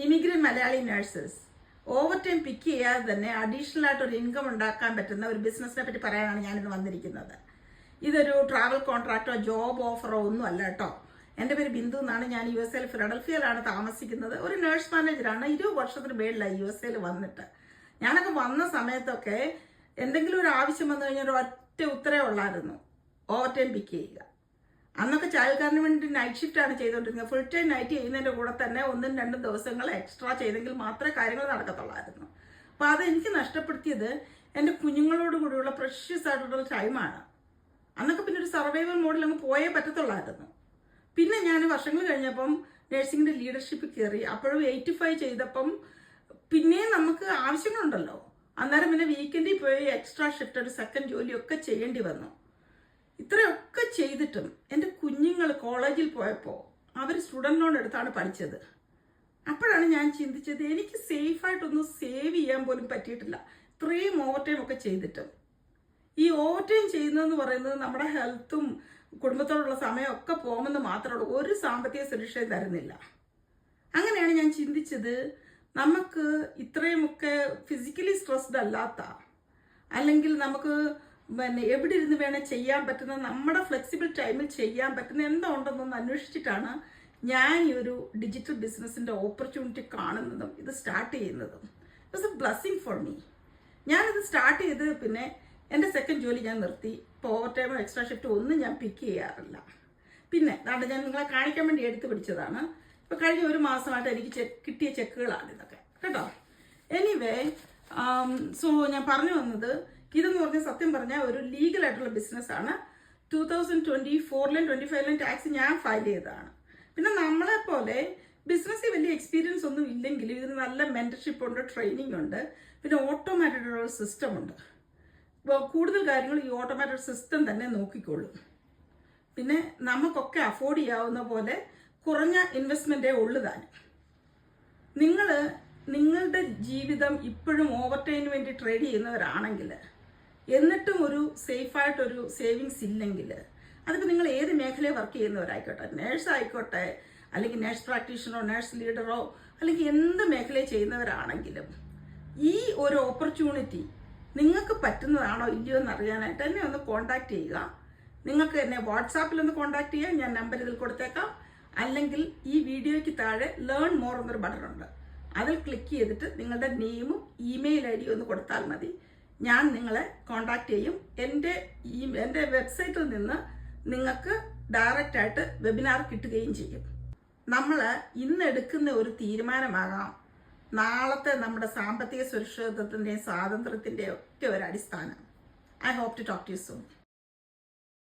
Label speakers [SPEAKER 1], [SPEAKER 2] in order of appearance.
[SPEAKER 1] Immigrant Malayali nurses overtime pick ചെയ്യാതെ തന്നെ additional ആയിട്ട് ഒരു ഇൻകം ഉണ്ടാക്കാൻ പറ്റുന്ന ഒരു ബിസിനസിനെ പറ്റി പറയാനാണ് ഞാനിന്ന് വന്നിരിക്കുന്നത്. ഇതൊരു ട്രാവൽ കോൺട്രാക്റ്റോ ജോബ് ഓഫറോ ഒന്നും അല്ല കേട്ടോ. എൻ്റെ പേര് ബിന്ദു എന്നാണ്. ഞാൻ USA ഫിലഡൽഫിയയിലാണ് താമസിക്കുന്നത്. ഒരു നേഴ്സ് മാനേജറാണ്. 20 വർഷത്തിന് മേളിലായി USA വന്നിട്ട്. ഞാനൊക്കെ വന്ന സമയത്തൊക്കെ എന്തെങ്കിലും ഒരു ആവശ്യം വന്നു കഴിഞ്ഞാൽ ഒരു ഒറ്റ ഉത്തരവേ ഉള്ളായിരുന്നു, ഓവർ ടൈം പിക്ക് ചെയ്യുക. അന്നൊക്കെ ചായക്കാരന് വേണ്ടി നൈറ്റ് ഷിഫ്റ്റാണ് ചെയ്തുകൊണ്ടിരുന്നത്. ഫുൾ ടൈം നൈറ്റ് ചെയ്യുന്നതിൻ്റെ കൂടെ തന്നെ 1-2 ദിവസങ്ങൾ എക്സ്ട്രാ ചെയ്തെങ്കിൽ മാത്രമേ കാര്യങ്ങൾ നടക്കത്തുള്ളായിരുന്നു. അപ്പോൾ അതെനിക്ക് നഷ്ടപ്പെടുത്തിയത് എൻ്റെ കുഞ്ഞുങ്ങളോട് കൂടിയുള്ള പ്രഷ്യസ് ആയിട്ടുള്ള ടൈമാണ്. അന്നൊക്കെ പിന്നെ ഒരു സർവൈവൽ മോഡിൽ അങ്ങ് പോയേ പറ്റത്തുള്ളായിരുന്നു. പിന്നെ ഞാൻ വർഷങ്ങൾ കഴിഞ്ഞപ്പം നഴ്സിംഗിൻ്റെ ലീഡർഷിപ്പ് കയറി. അപ്പോഴും 85 ചെയ്തപ്പം പിന്നെയും നമുക്ക് ആവശ്യങ്ങളുണ്ടല്ലോ. അന്നേരം പിന്നെ വീക്കെൻഡിൽ പോയി എക്സ്ട്രാ ഷിഫ്റ്റ് ഒരു സെക്കൻഡ് ജോലിയൊക്കെ ചെയ്യേണ്ടി വന്നു. ഇത്രയൊക്കെ ചെയ്തിട്ടും എൻ്റെ കുഞ്ഞുങ്ങൾ കോളേജിൽ പോയപ്പോൾ അവർ സ്റ്റുഡൻറ് ലോൺ എടുത്താണ് പഠിച്ചത്. അപ്പോഴാണ് ഞാൻ ചിന്തിച്ചത്, എനിക്ക് സേഫായിട്ടൊന്നും സേവ് ചെയ്യാൻ പോലും പറ്റിയിട്ടില്ല ഇത്രയും ഓവർ ടൈം ഒക്കെ ചെയ്തിട്ടും. ഈ ഓവർ ടൈം ചെയ്യുന്നതെന്ന് പറയുന്നത് നമ്മുടെ ഹെൽത്തും കുടുംബത്തോടുള്ള സമയമൊക്കെ പോകുമെന്ന് മാത്രമേ ഉള്ളൂ. ഒരു സാമ്പത്തിക സുരക്ഷയും തരുന്നില്ല. അങ്ങനെയാണ് ഞാൻ ചിന്തിച്ചത്, നമുക്ക് ഇത്രയുമൊക്കെ ഫിസിക്കലി സ്ട്രെസ്ഡ് അല്ലാത്ത, അല്ലെങ്കിൽ നമുക്ക് പിന്നെ എവിടെ ഇരുന്ന് വേണേൽ ചെയ്യാൻ പറ്റുന്ന, നമ്മുടെ ഫ്ലെക്സിബിൾ ടൈമിൽ ചെയ്യാൻ പറ്റുന്ന എന്തോ ഉണ്ടെന്നൊന്ന് അന്വേഷിച്ചിട്ടാണ് ഞാൻ ഈ ഒരു ഡിജിറ്റൽ ബിസിനസ്സിൻ്റെ ഓപ്പർച്യൂണിറ്റി കാണുന്നതും ഇത് സ്റ്റാർട്ട് ചെയ്യുന്നതും. It's A blessing for me. ഞാനിത് സ്റ്റാർട്ട് ചെയ്ത് പിന്നെ എൻ്റെ സെക്കൻഡ് ജോലി ഞാൻ നിർത്തി. ഇപ്പോൾ ഓവർ ടൈമോ എക്സ്ട്രാ ഷിഫ്റ്റ് ഒന്നും ഞാൻ പിക്ക് ചെയ്യാറില്ല. പിന്നെ അതാണ്ട് ഞാൻ നിങ്ങളെ കാണിക്കാൻ വേണ്ടി എടുത്തു പിടിച്ചതാണ്. ഇപ്പോൾ കഴിഞ്ഞ ഒരു മാസമായിട്ട് എനിക്ക് കിട്ടിയ ചെക്കുകളാണ് ഇതൊക്കെ കേട്ടോ. എനിവേ, സോ ഞാൻ പറഞ്ഞു വന്നത്, ഇതെന്ന് പറഞ്ഞാൽ സത്യം പറഞ്ഞാൽ ഒരു ലീഗലായിട്ടുള്ള ബിസിനസ്സാണ്. 2024-ലും 25-ലും ടാക്സ് ഞാൻ ഫയൽ ചെയ്തതാണ്. പിന്നെ നമ്മളെപ്പോലെ ബിസിനസ്സിൽ വലിയ എക്സ്പീരിയൻസ് ഒന്നും ഇല്ലെങ്കിലും ഇതിന് നല്ല മെൻറ്റർഷിപ്പ് ഉണ്ട്, ട്രെയിനിങ് ഉണ്ട്, പിന്നെ ഓട്ടോമാറ്റഡ് ഒരു സിസ്റ്റം ഉണ്ട്. കൂടുതൽ കാര്യങ്ങൾ ഈ ഓട്ടോമാറ്റഡ് സിസ്റ്റം തന്നെ നോക്കിക്കോളും. പിന്നെ നമുക്കൊക്കെ അഫോർഡ് ചെയ്യാവുന്ന പോലെ കുറഞ്ഞ ഇൻവെസ്റ്റ്മെൻറ്റേ ഉള്ളു താൻ. നിങ്ങളുടെ ജീവിതം ഇപ്പോഴും ഓവർ ടൈമിന് വേണ്ടി ട്രേഡ് ചെയ്യുന്നവരാണെങ്കിൽ, എന്നിട്ടും ഒരു സേഫായിട്ടൊരു സേവിങ്സ് ഇല്ലെങ്കിൽ, അതിപ്പോൾ നിങ്ങൾ ഏത് മേഖലയിൽ വർക്ക് ചെയ്യുന്നവരായിക്കോട്ടെ, നേഴ്സ് ആയിക്കോട്ടെ, അല്ലെങ്കിൽ നേഴ്സ് പ്രാക്ടീഷണറോ നേഴ്സ് ലീഡറോ, അല്ലെങ്കിൽ എന്ത് മേഖലയിൽ ചെയ്യുന്നവരാണെങ്കിലും ഈ ഒരു ഓപ്പർച്യൂണിറ്റി നിങ്ങൾക്ക് പറ്റുന്നതാണോ ഇല്ലയോ എന്ന് അറിയാനായിട്ട് എന്നെ ഒന്ന് കോൺടാക്ട് ചെയ്യുക. നിങ്ങൾക്ക് എന്നെ വാട്സാപ്പിലൊന്ന് കോൺടാക്ട് ചെയ്യാം. ഞാൻ നമ്പർ ഇതിൽ കൊടുത്തേക്കാം. അല്ലെങ്കിൽ ഈ വീഡിയോയ്ക്ക് താഴെ ലേൺ മോർ എന്നൊരു ബട്ടൺ ഉണ്ട്. അതിൽ ക്ലിക്ക് ചെയ്തിട്ട് നിങ്ങളുടെ നെയിമും ഇമെയിൽ ID ഒന്ന് കൊടുത്താൽ മതി. ഞാൻ നിങ്ങളെ കോൺടാക്ട് ചെയ്യും. എൻ്റെ വെബ്സൈറ്റിൽ നിന്ന് നിങ്ങൾക്ക് ഡയറക്റ്റായിട്ട് വെബിനാർ കിട്ടുകയും ചെയ്യും. നമ്മൾ ഇന്ന് എടുക്കുന്ന ഒരു തീരുമാനമാകാം നാളത്തെ നമ്മുടെ സാമ്പത്തിക സുരക്ഷിതത്വത്തിൻ്റെയും സ്വാതന്ത്ര്യത്തിൻ്റെയും ഒക്കെ ഒരു അടിസ്ഥാനം. I hope to talk to you soon.